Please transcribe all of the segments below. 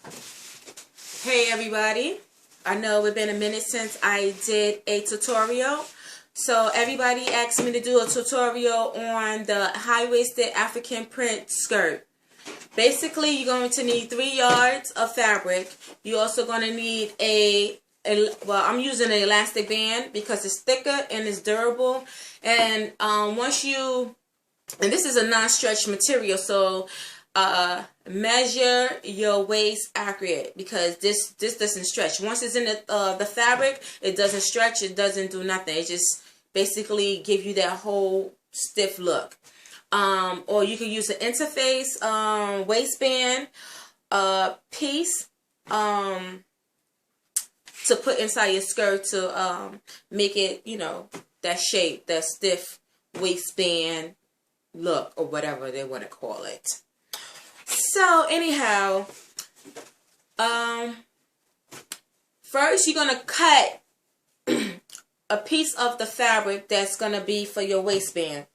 Hey everybody, I know it's been a minute since I did a tutorial. So everybody asked me to do a tutorial on the high-waisted African print skirt. Basically, you're going to need 3 yards of fabric. You're also going to need well, I'm using an elastic band because it's thicker and it's durable. And this is a non-stretch material, so measure your waist accurate because this doesn't stretch. Once it's in the fabric, it doesn't stretch. It doesn't do nothing. It just basically give you that whole stiff look. Or you can use an interface waistband piece to put inside your skirt to make it, you know, that shape, that stiff waistband look, or whatever they want to call it. So anyhow, first you're gonna cut a piece of the fabric that's gonna be for your waistband.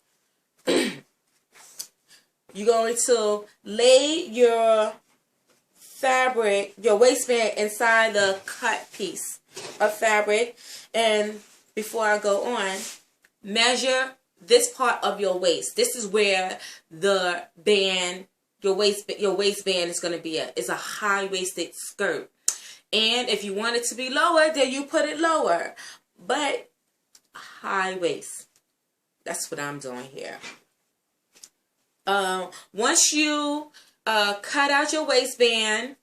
You're going to lay your fabric, your waistband, inside the cut piece of fabric. And before I go on, measure this part of your waist. This is where the band, your waistband is going to be at. It's a high-waisted skirt. And if you want it to be lower, then you put it lower. But high waist. That's what I'm doing here. Once you cut out your waistband,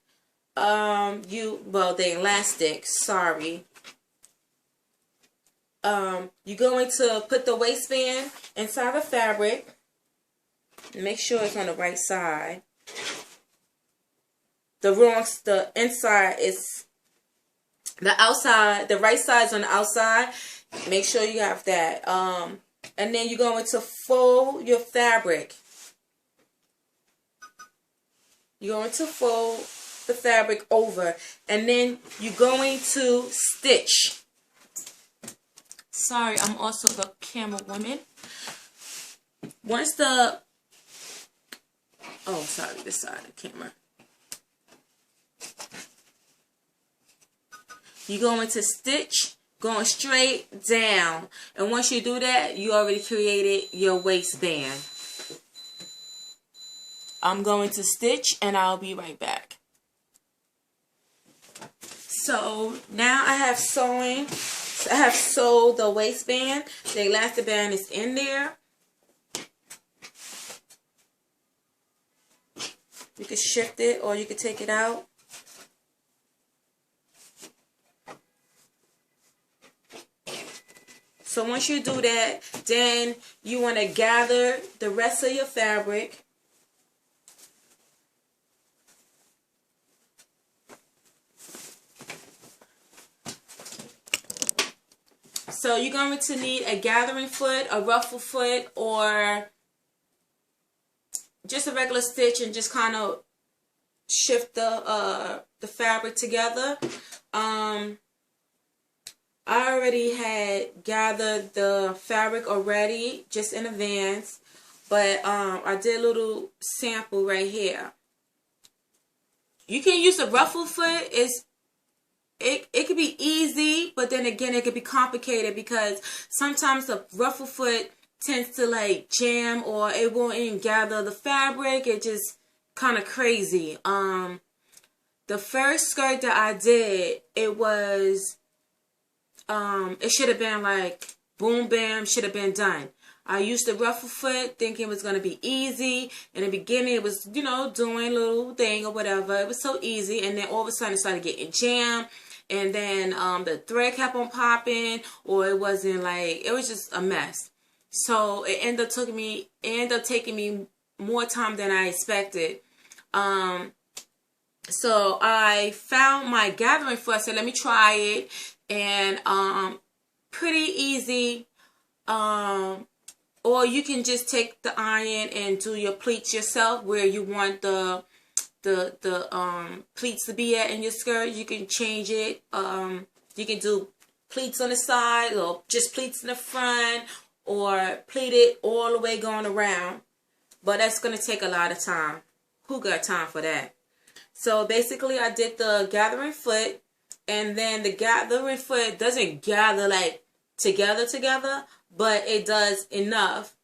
the elastic, sorry. You're going to put the waistband inside the fabric. Make sure it's on the right side. The inside is the outside. The right side is on the outside. Make sure you have that. And then you're going to fold your fabric. You're going to fold the fabric over, and then you're going to stitch. Sorry, I'm also the camera woman. Once the, oh, sorry, this side of the camera. You're going to stitch, going straight down. And once you do that, you already created your waistband. I'm going to stitch and I'll be right back. So now I have sewed the waistband. The elastic band is in there. You can shift it or you can take it out. So once you do that, then you want to gather the rest of your fabric. So you're going to need a gathering foot, a ruffle foot, or just a regular stitch, and just kind of shift the fabric together. I already had gathered the fabric already, just in advance, but I did a little sample right here. You can use a ruffle foot. It could be easy, but then again, it could be complicated because sometimes the ruffle foot tends to like jam, or it won't even gather the fabric. It just kind of crazy. The first skirt that I did, it was, it should have been like boom bam, should have been done. I used the ruffle foot thinking it was going to be easy. In the beginning, it was, you know, doing a little thing or whatever. It was so easy. And then all of a sudden, it started getting jammed. And then the thread kept on popping, or it wasn't like, it was just a mess. So it ended up taking me more time than I expected. So I found my gathering foot. I said, let me try it. And pretty easy. Or you can just take the iron and do your pleats yourself where you want the pleats to be at in your skirt. You can change it. You can do pleats on the side, or just pleats in the front, or pleat it all the way going around. But that's going to take a lot of time. Who got time for that? So basically I did the gathering foot, and then the gathering foot doesn't gather like together, but it does enough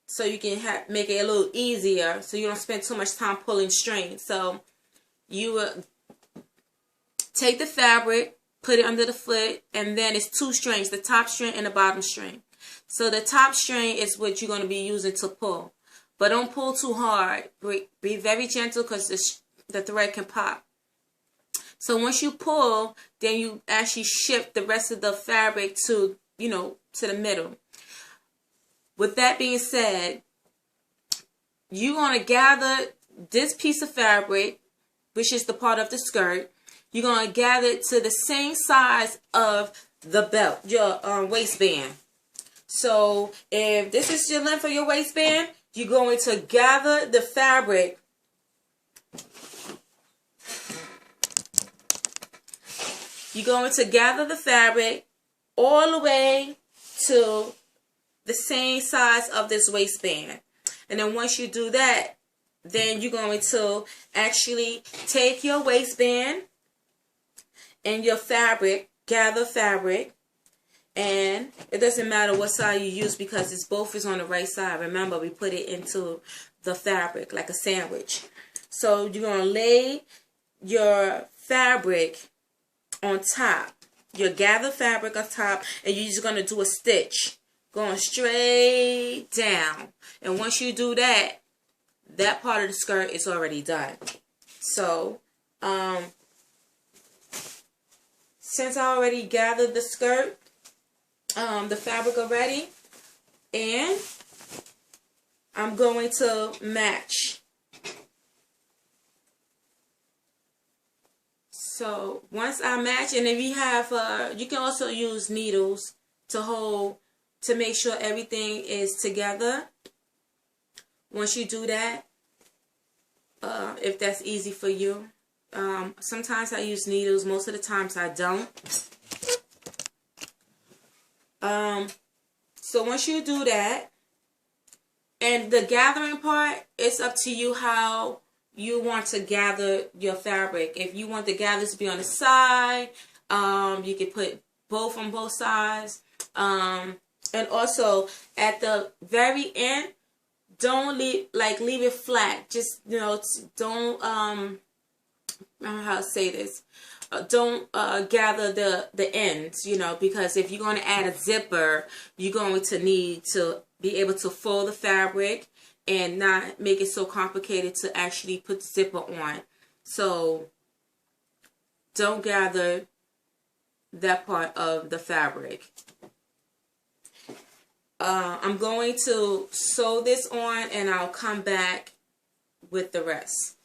so you can make it a little easier so you don't spend too much time pulling string. So you take the fabric, put it under the foot, and then it's 2 strings, the top string and the bottom string. So the top string is what you're going to be using to pull. But don't pull too hard. Be very gentle because the thread can pop. So once you pull, then you actually shift the rest of the fabric to, to the middle. With that being said, you're going to gather this piece of fabric, which is the part of the skirt. You're going to gather it to the same size of the belt, your waistband. So if this is your length of your waistband, you're going to gather the fabric all the way to the same size of this waistband. And then once you do that, then you're going to actually take your waistband and your fabric, gather fabric, and it doesn't matter what side you use because it's both is on the right side. Remember, we put it into the fabric like a sandwich. So you're going to lay your fabric on top, your gathered fabric on top, and you're just going to do a stitch going straight down. And once you do that, that part of the skirt is already done. So, since I already gathered the skirt, the fabric already, and I'm going to match. So once I match, and if you have, you can also use needles to make sure everything is together. Once you do that, if that's easy for you. Sometimes I use needles. Most of the times I don't. So once you do that, and the gathering part, it's up to you how you want to gather your fabric. If you want the gathers to be on the side, you can put both on both sides. And also at the very end, don't leave it flat. Just, don't, I don't know how to say this. Don't gather the ends, because if you're going to add a zipper, you're going to need to be able to fold the fabric and not make it so complicated to actually put the zipper on. So don't gather that part of the fabric. I'm going to sew this on and I'll come back with the rest.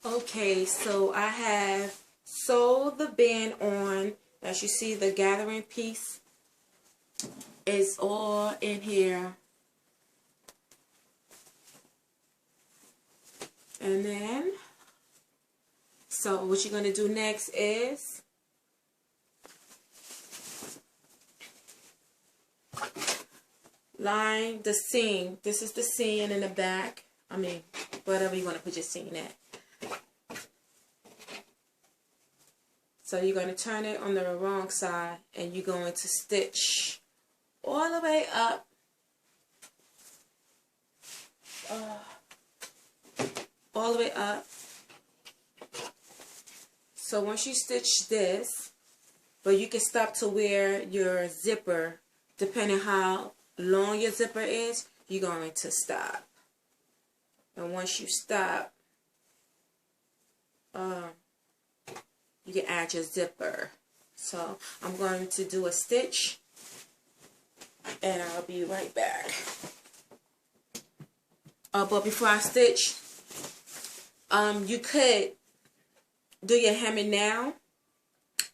Okay, so I have sewed the band on. As you see, the gathering piece is all in here. And then, so what you're going to do next is line the seam. This is the seam in the back. I mean, whatever you want to put your seam at. So you're going to turn it on the wrong side and you're going to stitch all the way up. All the way up. So once you stitch this, but you can stop to where your zipper, depending how long your zipper is, you're going to stop. And once you stop, you can add your zipper. So I'm going to do a stitch and I'll be right back. But before I stitch, you could do your hemming now.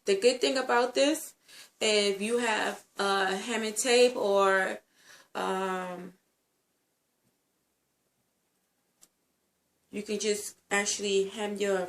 The good thing about this, if you have hemming tape or you can just actually hem your,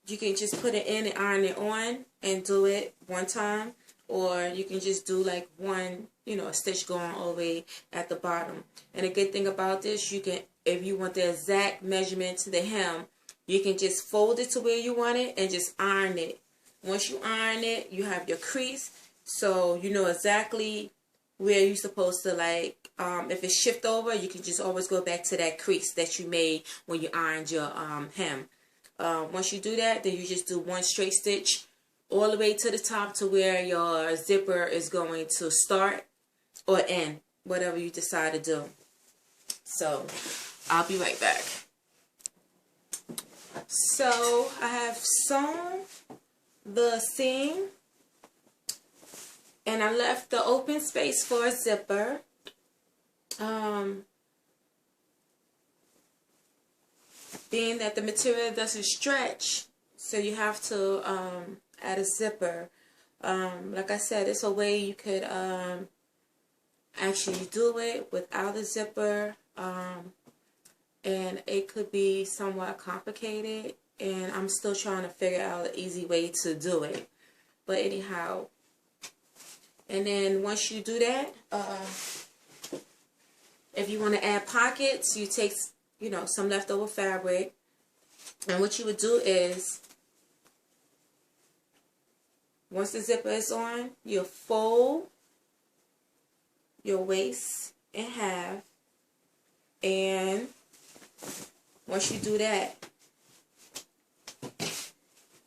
you can just put it in and iron it on and do it one time. or you can just do like one, you know, a stitch going all the way at the bottom. And the good thing about this, you can, if you want the exact measurement to the hem, you can just fold it to where you want it and just iron it. Once you iron it, you have your crease, so you know exactly where you're supposed to, like, if it shift over, you can just always go back to that crease that you made when you ironed your hem. Once you do that, then you just do one straight stitch all the way to the top to where your zipper is going to start or end, whatever you decide to do. So I'll be right back. So I have sewn the seam and I left the open space for a zipper. Being that the material doesn't stretch, so you have to add a zipper. Like I said, it's a way you could actually do it without a zipper, and it could be somewhat complicated, and I'm still trying to figure out an easy way to do it. But anyhow, and then once you do that, if you want to add pockets, you take, you know, some leftover fabric, and what you would do is, once the zipper is on, you'll fold your waist in half, and once you do that,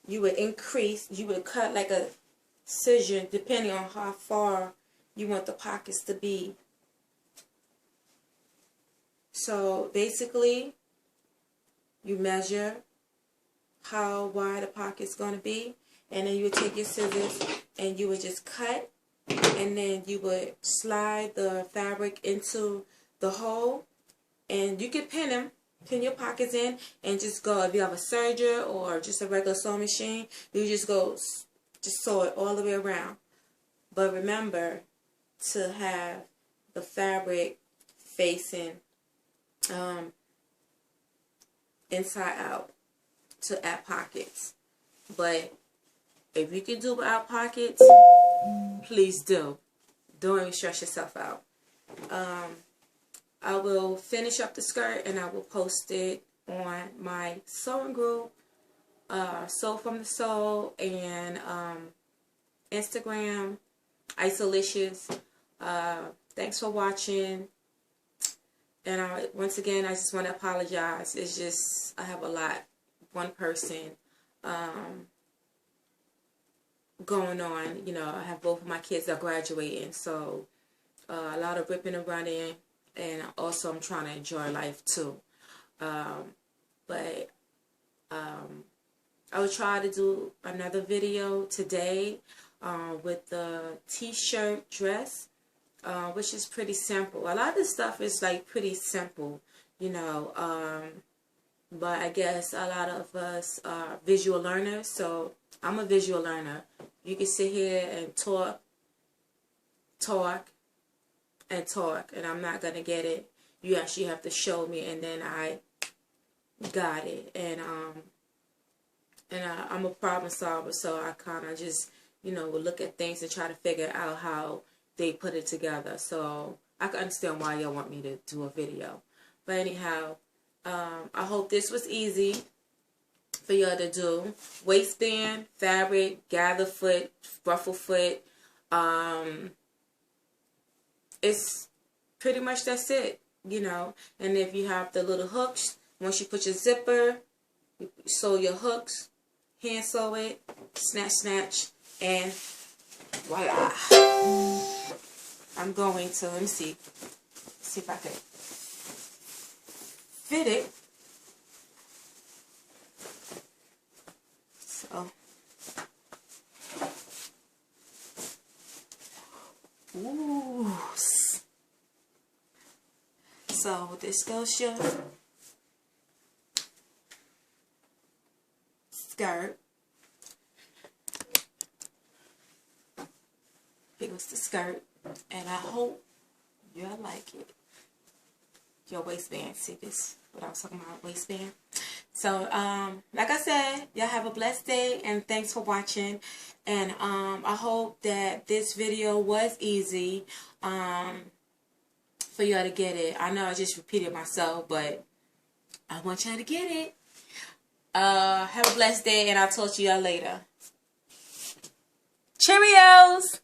you would increase, you would cut like a cision depending on how far you want the pockets to be. So basically, you measure how wide the pocket's going to be, and then you would take your scissors and you would just cut, and then you would slide the fabric into the hole, and you can pin your pockets in, and just go, if you have a serger or just a regular sewing machine, you just sew it all the way around. But remember to have the fabric facing inside out to add pockets. But if you can do without pockets, please do. Don't even stress yourself out. I will finish up the skirt and I will post it on my sewing group, Sew from the Soul, and Instagram, Isolicious. Thanks for watching. And once again, I just want to apologize. It's just, I have a lot, one person going on. You know, I have both of my kids that are graduating, so a lot of ripping and running, and also I'm trying to enjoy life too. But I will try to do another video today with the t-shirt dress. Which is pretty simple. A lot of this stuff is like pretty simple, you know, but I guess a lot of us are visual learners, so I'm a visual learner. You can sit here and talk, and I'm not going to get it. You actually have to show me, and then I got it. And I'm a problem solver, so I kind of just, you know, will look at things and try to figure out how they put it together. So I can understand why y'all want me to do a video. But anyhow, I hope this was easy for y'all to do. Waistband, fabric, gather foot, ruffle foot. It's pretty much, that's it, you know. And if you have the little hooks, once you put your zipper, you sew your hooks, hand sew it, snatch, snatch, and voila. I'm going to, let me see if I can fit it. So, ooh. So this goes your skirt. Here goes the skirt, and I hope you'll like it. Your waistband, see this, what I was talking about, waistband. So, like I said, y'all have a blessed day, and thanks for watching. And I hope that this video was easy for y'all to get it. I know I just repeated myself, but I want y'all to get it. Have a blessed day, and I'll talk to y'all later. Cheerios!